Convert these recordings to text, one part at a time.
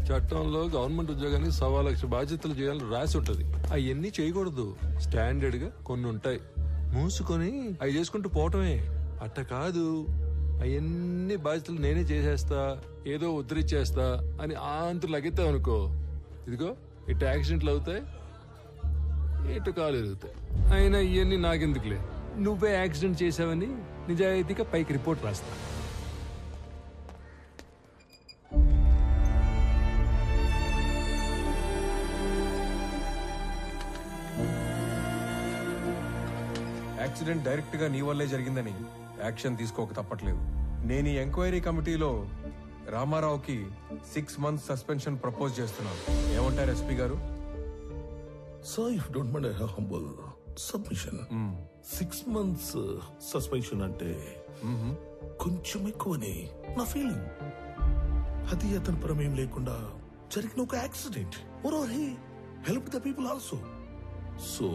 చట్టంలో గవర్నమెంట్ ఉద్యోగానికి 1,00,000 బాధ్యతలు చేయాలని రాసి ఉంటది. అవన్నీ చేయకూడదు. స్టాండర్డ్ గా కొన్ని ఉంటాయి. మూసుకొని అవి చేసుకుంటూ పోవటమే. అట్ట కాదు, అవన్నీ బాధ్యతలు నేనే చేసేస్తా, ఏదో ఉద్ధరించేస్తా అని ఆంతులు లగెత్తావు అనుకో, ఇదిగో ఇటు యాక్సిడెంట్లు అవుతాయి, ఇటు కాలు ఎరుగుతాయి. అయినా ఇవన్నీ నాకెందుకులే, నువ్వే యాక్సిడెంట్ చేసావని నిజాయితీగా పైకి రిపోర్ట్ రాస్తా. యాక్సిడెంట్ డైరెక్ట్ గా నీ వల్లే జరిగిందని యాక్షన్ తీసుకోక తప్పట్లేదు. నేను ఈ ఎంక్వైరీ కమిటీలో రామారావుకి 6 months సస్పెన్షన్ ప్రపోజ్ చేస్తున్నాను. ఏమంటారు ఎస్పీ గారు? Sir, if you don't mind a humble submission. 6 months suspension అంటే కొంచెం ఎక్కువని నా ఫీలింగ్. అది అతని ప్రమేయం లేకుండా జరిగిన ఒక accident. Moreover, he helped the people also. So,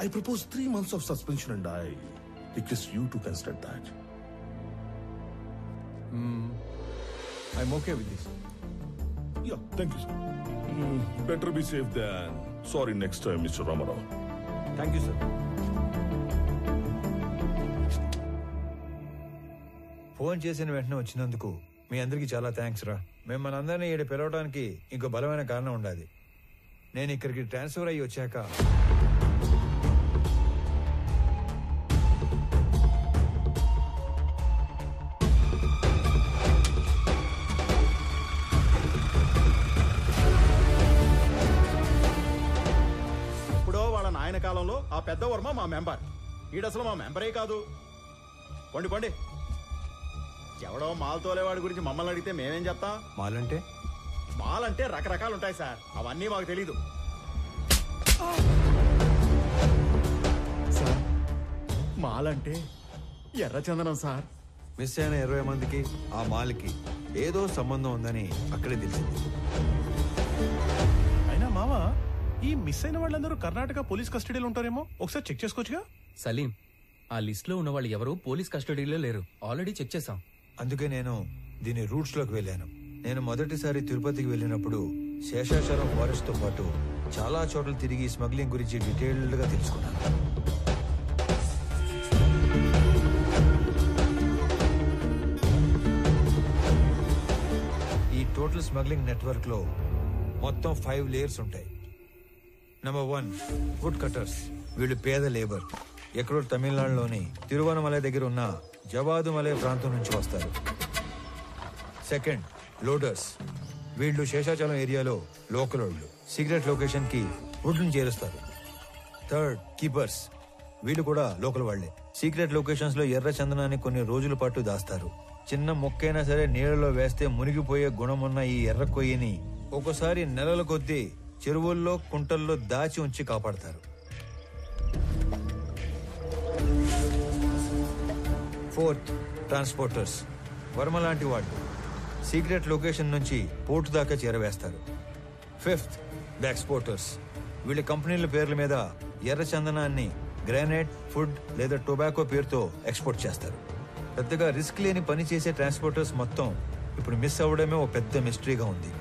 I propose 3 months of suspension and I request you to consider that. I'm okay with this. Yeah, thank you, sir. Better be safe than sorry next time, Mr. Ramarao. Thank you, sir. Phone చేసిన వెంటనే వచ్చినందుకు మీ అందరికి చాలా thanks రా. మిమ్మల్ని అందరినీ ఈడ పిలవడానికి ఇంకో బలమైన కారణం ఉండాలి. నేను ఇక్కడికి ట్రాన్స్ఫర్ అయ్యి వచ్చాక ఆయన కాలంలో ఆ పెద్ద వర్మ మా మెంబర్, ఈడసలు మా మెంబరే కాదు. పండి పండి. ఎవడో మాల్ తోలేవాడి గురించి మమ్మల్ని అడిగితే మేమేం చెప్తాం? మాలంటే రకరకాలు ఉంటాయి సార్, అవన్నీ మాకు తెలీదు. సార్, మాలంటే ఎర్రచందనం సార్. మిస్ అయిన 20 మందికి ఆ మాల్కి ఏదో సంబంధం ఉందని అక్కడే తెలిసింది. అయినా మావా, ఈ మిస్ అయిన వాళ్ళందరూ కర్ణాటక పోలీస్ కస్టడీలో ఉంటారేమో, ఒకసారి చెక్ చేసుకోవచ్చుగా? సలీం, ఆ లిస్ట్ లో ఉన్న వాళ్ళు ఎవరు పోలీస్ కస్టడీలో లేరు, ఆల్రెడీ చెక్ చేశాం. అందుకే నేను దీని రూట్స్ లోకి వెళ్ళాను. నేను మొదటిసారి తిరుపతికి వెళ్ళినప్పుడు శేషాచలం ఫారెస్ట్ తో పాటు చాలా చోట్ల తిరిగి స్మగ్లింగ్ గురించి డీటెయిల్డ్ గా తెలుసుకున్నాను. ఈ టోటల్ స్మగ్లింగ్ నెట్వర్క్ లో మొత్తం 5 లేయర్స్ ఉంటాయి. Number 1, wood cutters. వీళ్ళు పేద లేబర్. ఎక్కడో తమిళనాడులోని తిరువనమలై దగ్గర ఉన్న జవాదుమలై ప్రాంతం నుంచి వస్తారు. Second, loaders. వీళ్ళు శేషాచలం ఏరియాలో లోకల్ వాళ్ళు. సీక్రెట్ లొకేషన్ కి వుడ్ ని చేరుస్తారు. Third, keepers. వీళ్ళు కూడా లోకల్ వాళ్లే. సీక్రెట్ లొకేషన్స్ లో ఎర్ర చందనాన్ని కొన్ని రోజుల పాటు దాస్తారు. చిన్న మొక్కైనా సరే నీళ్లలో వేస్తే మునిగిపోయే గుణమున్న ఈ ఎర్ర కొయ్యని ఒక్కోసారి నెలల కొద్దీ చెరువుల్లో కుంటల్లో దాచి ఉంచి కాపాడతారు. Fourth, transporters. వర్మ లాంటి వాళ్ళు సీక్రెట్ లొకేషన్ నుంచి పోర్టు దాకా చేరవేస్తారు. Fifth, the exporters. వీళ్ళ కంపెనీల పేర్ల మీద ఎర్ర చందనాన్ని గ్రానైట్, ఫుడ్ లేదా టొబాకో పేరుతో ఎక్స్పోర్ట్ చేస్తారు. పెద్దగా రిస్క్ లేని పని చేసే ట్రాన్స్పోర్టర్స్ మొత్తం ఇప్పుడు మిస్ అవ్వడమే ఓ పెద్ద మిస్టరీగా ఉంది.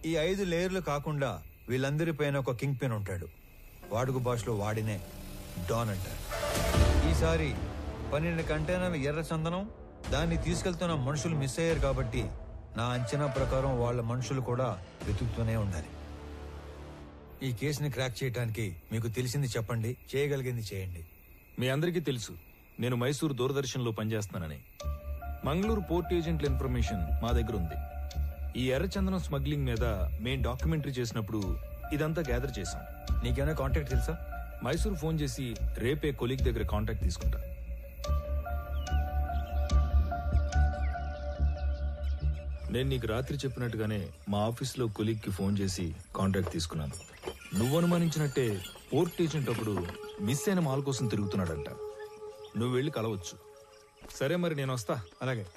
ఈ 5 లేయర్లు కాకుండా వీళ్ళందరిపైన ఒక కింగ్ పిన్ ఉంటాడు. వాడుక భాషలో వాడినే డాన్ అంటారు. ఈసారి 12 కంటైనర్ల ఎర్ర చందనం, దాన్ని తీసుకెళ్తున్న మనుషులు మిస్ అయ్యారు కాబట్టి నా అంచనా ప్రకారం వాళ్ళ మనుషులు కూడా వెతుకుతూనే ఉండాలి. ఈ కేసుని క్రాక్ చేయడానికి మీకు తెలిసింది చెప్పండి, చేయగలిగింది చేయండి. మీ అందరికీ తెలుసు నేను మైసూర్ దూరదర్శన్ లో పనిచేస్తున్నానని. మంగళూరు పోర్ట్ ఏజెంట్ల ఇన్ఫర్మేషన్ మా దగ్గర ఉంది. ఈ ఎర్రచందనం స్మగ్లింగ్ మీద మేం డాక్యుమెంటరీ చేసినప్పుడు ఇదంతా గ్యాదర్ చేశాం. నీకేమైనా కాంటాక్ట్ తెలుసా? మైసూర్ ఫోన్ చేసి రేపే కొలీగ్ దగ్గర కాంటాక్ట్ తీసుకుంటా. నేను నీకు రాత్రి చెప్పినట్టుగానే మా ఆఫీస్లో కొలీగ్ కి ఫోన్ చేసి కాంటాక్ట్ తీసుకున్నాను. నువ్వు అనుమానించినట్టే పోర్ట్ ఏజెంట్ ఒకడు మిస్ అయిన మాల్ కోసం తిరుగుతున్నాడంట. నువ్వు వెళ్ళి కలవచ్చు. సరే మరి నేను వస్తా. అలాగే.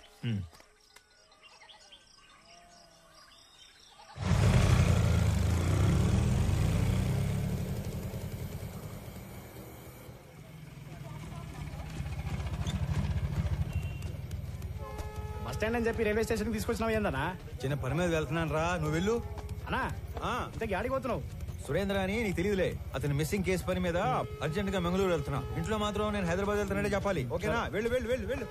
స్టాండ్ అని చెప్పి రైల్వే స్టేషన్ తీసుకొచ్చినావు ఏందన్నా? చిన్న పని మీద వెళ్తున్నాను రా, నువ్వు వెళ్ళు. అన్నా ఇంతకీ ఆడికి పోతున్నావు? సురేంద్ర అని నీకు తెలియదులే, అతని మిస్సింగ్ కేసు పని మీద అర్జెంట్ గా మంగళూరు వెళ్తున్నా. ఇంట్లో మాత్రం నేను హైదరాబాద్ వెళ్తానంటే చెప్పాలి, ఓకేనా? వెళ్ళు వెళ్ళు వెళ్ళు వెళ్ళు.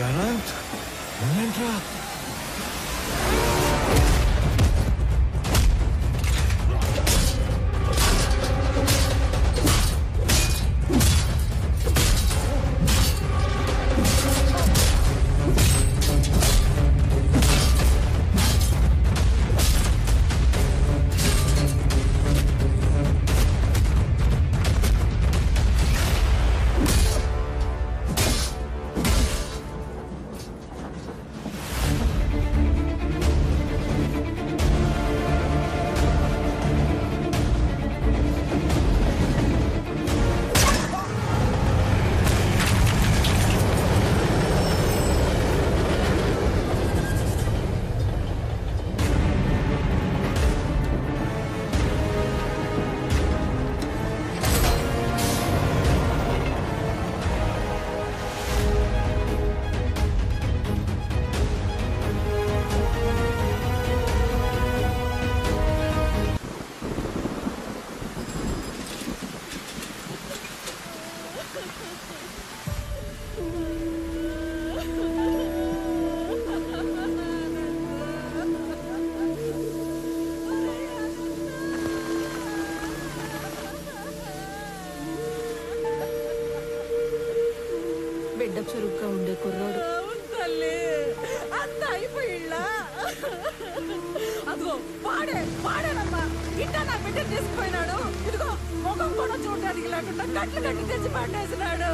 అనంత్, నువ్వేంట్రా? బిడ్డ చురుగ్గా ఉండే కుర్రోడు. అదిగో వాడేనమ్మా ఇంకా నా బిడ్డ తీసుకుపోయినాడు. ఇదిగో ముఖం కూడా చూడడానికి లేకుండా కట్లు కట్టి తెచ్చి పట్టేసినాడు.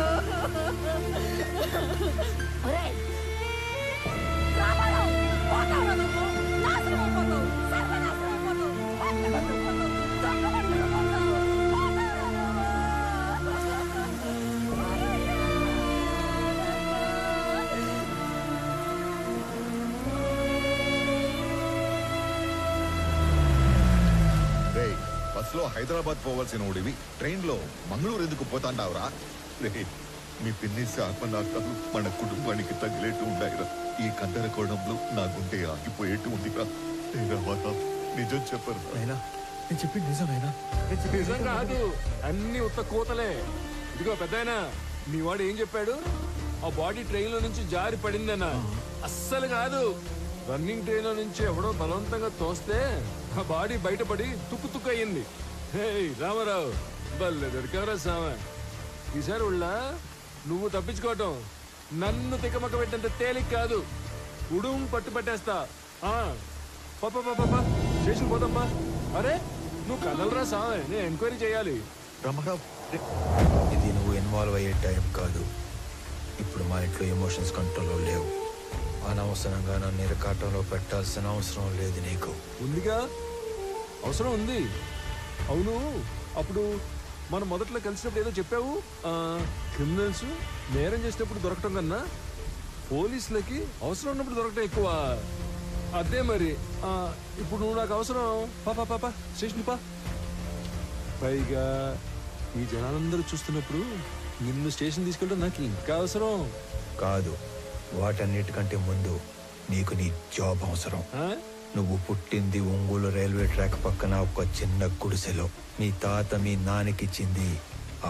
బస్ లో హైదరాబాద్ పోవాల్సిన ఓడివి ట్రైన్ లో మంగళూరు ఎందుకు పోతాండావురా? మీ పిన్ని శాపనార్థాలు మన కుటుంబానికి తగిలేట్టు ఉన్నాయిరా. ఈ గందరగోళంలో నా గుండె ఆగిపోయేట్టు ఉందిరా. నిజం చెప్పరు. నేను చెప్పింది నిజమేనా? నిజం కాదు, అన్ని ఉత్త కూతలే. ఇదిగో పెద్దాయనా, మీ వాడు ఏం చెప్పాడు? ఆ బాడీ ట్రైన్ లో నుంచి జారి పడిందన్నా. అస్సలు కాదు, రన్నింగ్ ట్రైన్ లో నుంచి ఎవడో బలవంతంగా తోస్తే ఆ బాడీ బయటపడి తుక్కు తుక్కు అయ్యింది. హే రామారావు, బల్లె దొరికావరా సామ. ఈసారి ఉళ్ళ నువ్వు తప్పించుకోవటం నన్ను తిక్కమక్క పెట్టంత తేలిక కాదు. ఉడుం పట్టు పట్టేస్తా. పాపా స్టేషన్ పోతాంపా. అరే నువ్వు కదలరా సామె, నేను ఎంక్వైరీ చేయాలి. రామారావు, ఇది నువ్వు ఇన్వాల్వ్ అయ్యే టైం కాదు. ఇప్పుడు మా ఇంట్లో ఎమోషన్స్ కంట్రోల్లో లేవు. అనవసరంగా నన్ను ఇరకాటంలో పెట్టాల్సిన అవసరం లేదు నీకు. ఉందిగా, అవసరం ఉంది. అవును, అప్పుడు మనం మొదట్లో కలిసినప్పుడు ఏదో చెప్పావు. క్రిమినల్స్ నేరం చేసినప్పుడు దొరకటం కన్నా పోలీసులకి అవసరం ఉన్నప్పుడు దొరకటం ఎక్కువ. అదే మరి. ఇప్పుడు నువ్వు నాకు అవసరం. పాపా స్టేషన్ పా. పైగా ఈ జనాలందరూ చూస్తున్నప్పుడు నిన్ను స్టేషన్ తీసుకెళ్ళడం నాకు ఇంకా అవసరం కాదు. వాటన్నిటికంటే ముందు నీకు నీ జాబ్ అవసరం. నువ్వు పుట్టింది ఒంగోలు రైల్వే ట్రాక్ పక్కన ఒక చిన్న గుడిసెలో. మీ తాత మీ నాన్నకిచ్చింది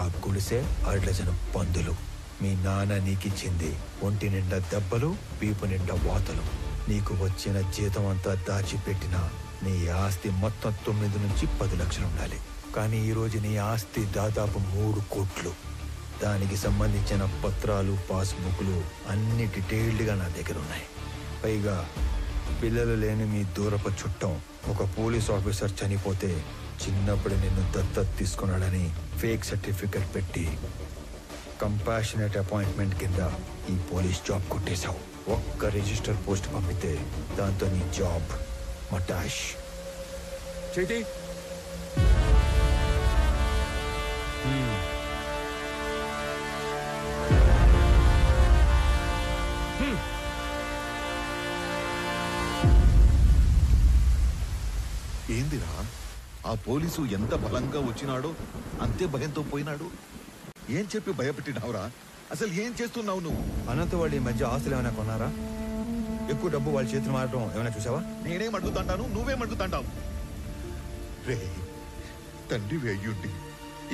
ఆ గుడిసె 6 డజను పందులు. మీ నాన్న నీకిచ్చింది ఒంటి నిండా దెబ్బలు, పీపు నిండా వాతలు. నీకు వచ్చిన జీతం అంతా దాచిపెట్టిన నీ ఆస్తి మొత్తం 9 నుంచి 10 లక్షలు ఉండాలి. కానీ ఈరోజు నీ ఆస్తి దాదాపు 3 కోట్లు. దానికి సంబంధించిన పత్రాలు, పాస్బుక్లు అన్ని డీటెయిల్డ్గా నా దగ్గర ఉన్నాయి. పైగా పిల్లలు లేని మీ దూరపు చుట్టం ఒక పోలీస్ ఆఫీసర్ చనిపోతే చిన్నప్పుడు నిన్ను దత్తత తీసుకున్నాడని ఫేక్ సర్టిఫికెట్ పెట్టి కంపాషనేట్ అపాయింట్మెంట్ కింద ఈ పోలీస్ జాబ్ కొట్టేశావు. ఒక్క రిజిస్టర్ పోస్ట్ పంపితే దాంతో నీ జాబ్ మటాష్. చేతి ఏందిరా, ఆ పోలీసు ఎంత బలంగా వచ్చినాడో అంతే భయంతో పోయినాడు. ఏం చెప్పి భయపెట్టినావురా? అసలు ఏం చేస్తున్నావు నువ్వు? అనంత వాళ్ళు ఈ మధ్య ఆస్తులు ఏమైనా కొన్నారా? ఎక్కువ డబ్బు వాళ్ళ చేతులు మారడం ఏమైనా చూసావా? నేనేం అడుగుతాంటాను, నువ్వేం అడుగుతాంటావు? రే, తండ్రి అయ్యుండి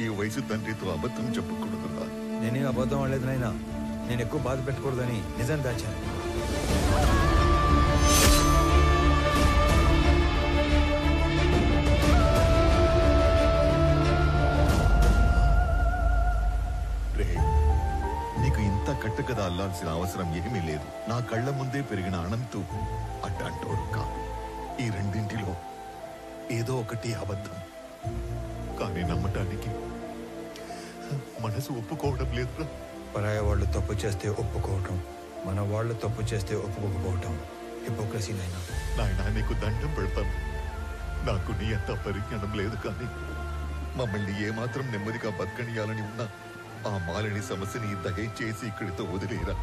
ఈ వయసు తండ్రితో అబద్ధం చెప్పకూడదురా. నేనేం అబద్ధం ఆడలేదు నాయనా. నేను ఎక్కువ బాధ పెట్టకూడదని నిజం దాచాను. నీకు ఇంత కట్టుకదా అల్లాల్సిన అవసరం ఏమీ లేదు. నా కళ్ళ ముందే పెరిగిన అనంతు అడ్డంటోడు కాదు. ఈ రెండింటిలో ఏదో ఒకటి అబద్ధం. కానీ నమ్మటానికి మనసు ఒప్పుకోవడం లేదురా. పరాయ వాళ్ళు తప్పు చేస్తే ఒప్పుకోవటం, మన వాళ్ళు తప్పు చేస్తే ఒప్పుకోకపోవటం హిపోక్రసీ నాయనా. నాయనా, నీకు దండం పెడతాను. నాకు నీ అంత పరిజ్ఞానం లేదు, కానీ మమ్మల్ని ఏమాత్రం నెమ్మదిగా బతకనియాలని ఉన్నా ఆ మాలిని సమస్యని దయచేసి ఇక్కడితో వదిలేరా.